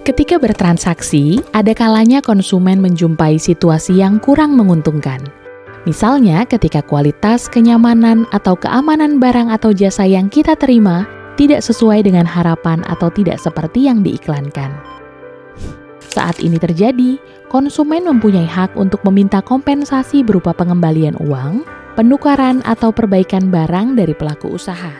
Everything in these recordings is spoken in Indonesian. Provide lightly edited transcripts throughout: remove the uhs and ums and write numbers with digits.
Ketika bertransaksi, ada kalanya konsumen menjumpai situasi yang kurang menguntungkan. Misalnya ketika kualitas, kenyamanan, atau keamanan barang atau jasa yang kita terima tidak sesuai dengan harapan atau tidak seperti yang diiklankan. Saat ini terjadi, konsumen mempunyai hak untuk meminta kompensasi berupa pengembalian uang, penukaran atau perbaikan barang dari pelaku usaha.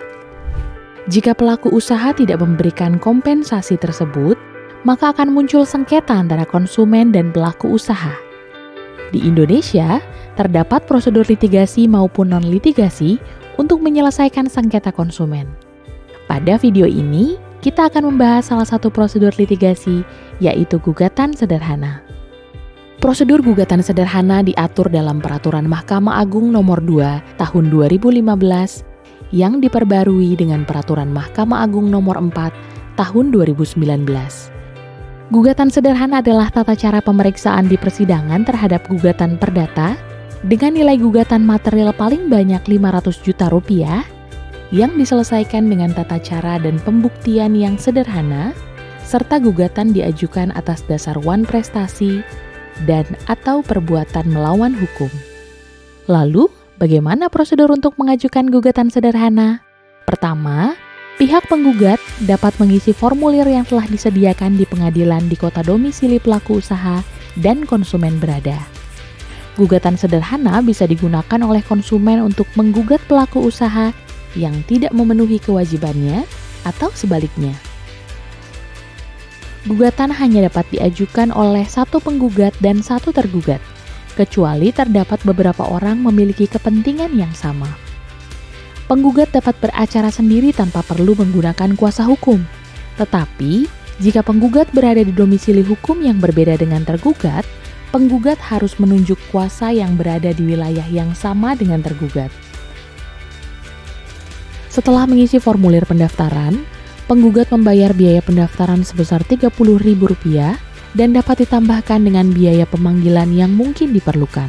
Jika pelaku usaha tidak memberikan kompensasi tersebut, maka akan muncul sengketa antara konsumen dan pelaku usaha. Di Indonesia, terdapat prosedur litigasi maupun non-litigasi untuk menyelesaikan sengketa konsumen. Pada video ini, kita akan membahas salah satu prosedur litigasi, yaitu gugatan sederhana. Prosedur gugatan sederhana diatur dalam Peraturan Mahkamah Agung Nomor 2 Tahun 2015 yang diperbarui dengan Peraturan Mahkamah Agung Nomor 4 Tahun 2019. Gugatan sederhana adalah tata cara pemeriksaan di persidangan terhadap gugatan perdata dengan nilai gugatan material paling banyak 500 juta rupiah yang diselesaikan dengan tata cara dan pembuktian yang sederhana, serta gugatan diajukan atas dasar wan prestasi dan atau perbuatan melawan hukum. Lalu, bagaimana prosedur untuk mengajukan gugatan sederhana? Pertama, pihak penggugat dapat mengisi formulir yang telah disediakan di pengadilan di kota domisili pelaku usaha dan konsumen berada. Gugatan sederhana bisa digunakan oleh konsumen untuk menggugat pelaku usaha yang tidak memenuhi kewajibannya atau sebaliknya. Gugatan hanya dapat diajukan oleh satu penggugat dan satu tergugat, kecuali terdapat beberapa orang memiliki kepentingan yang sama. Penggugat dapat beracara sendiri tanpa perlu menggunakan kuasa hukum. Tetapi, jika penggugat berada di domisili hukum yang berbeda dengan tergugat, penggugat harus menunjuk kuasa yang berada di wilayah yang sama dengan tergugat. Setelah mengisi formulir pendaftaran, penggugat membayar biaya pendaftaran sebesar Rp30.000 dan dapat ditambahkan dengan biaya pemanggilan yang mungkin diperlukan.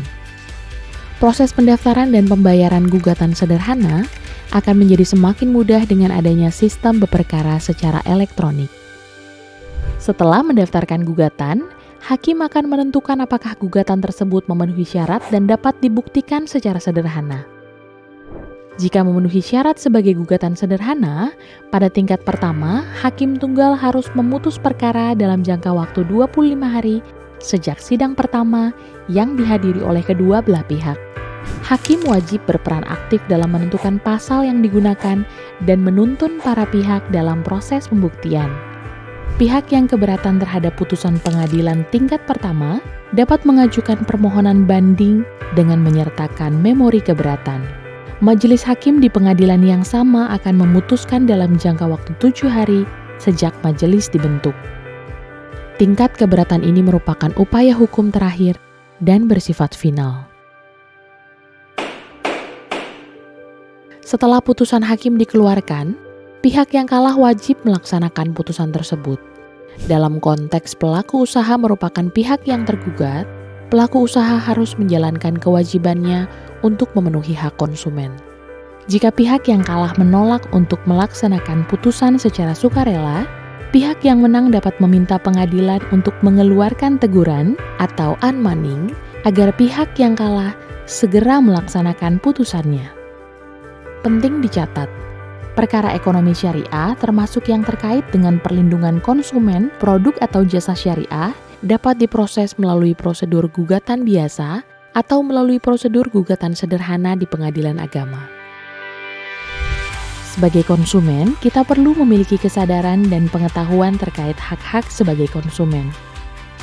Proses pendaftaran dan pembayaran gugatan sederhana akan menjadi semakin mudah dengan adanya sistem berperkara secara elektronik. Setelah mendaftarkan gugatan, hakim akan menentukan apakah gugatan tersebut memenuhi syarat dan dapat dibuktikan secara sederhana. Jika memenuhi syarat sebagai gugatan sederhana, pada tingkat pertama, hakim tunggal harus memutus perkara dalam jangka waktu 25 hari sejak sidang pertama yang dihadiri oleh kedua belah pihak. Hakim wajib berperan aktif dalam menentukan pasal yang digunakan dan menuntun para pihak dalam proses pembuktian. Pihak yang keberatan terhadap putusan pengadilan tingkat pertama dapat mengajukan permohonan banding dengan menyertakan memori keberatan. Majelis hakim di pengadilan yang sama akan memutuskan dalam jangka waktu 7 hari sejak majelis dibentuk. Tingkat keberatan ini merupakan upaya hukum terakhir dan bersifat final. Setelah putusan hakim dikeluarkan, pihak yang kalah wajib melaksanakan putusan tersebut. Dalam konteks pelaku usaha merupakan pihak yang tergugat, pelaku usaha harus menjalankan kewajibannya untuk memenuhi hak konsumen. Jika pihak yang kalah menolak untuk melaksanakan putusan secara sukarela, pihak yang menang dapat meminta pengadilan untuk mengeluarkan teguran atau unmanning agar pihak yang kalah segera melaksanakan putusannya. Penting dicatat, perkara ekonomi syariah termasuk yang terkait dengan perlindungan konsumen, produk atau jasa syariah dapat diproses melalui prosedur gugatan biasa atau melalui prosedur gugatan sederhana di pengadilan agama. Sebagai konsumen, kita perlu memiliki kesadaran dan pengetahuan terkait hak-hak sebagai konsumen,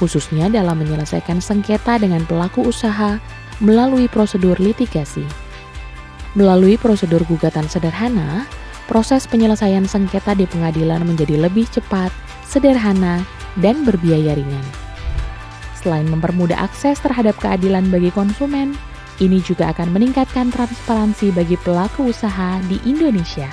khususnya dalam menyelesaikan sengketa dengan pelaku usaha melalui prosedur litigasi. Melalui prosedur gugatan sederhana, proses penyelesaian sengketa di pengadilan menjadi lebih cepat, sederhana, dan berbiaya ringan. Selain mempermudah akses terhadap keadilan bagi konsumen, ini juga akan meningkatkan transparansi bagi pelaku usaha di Indonesia.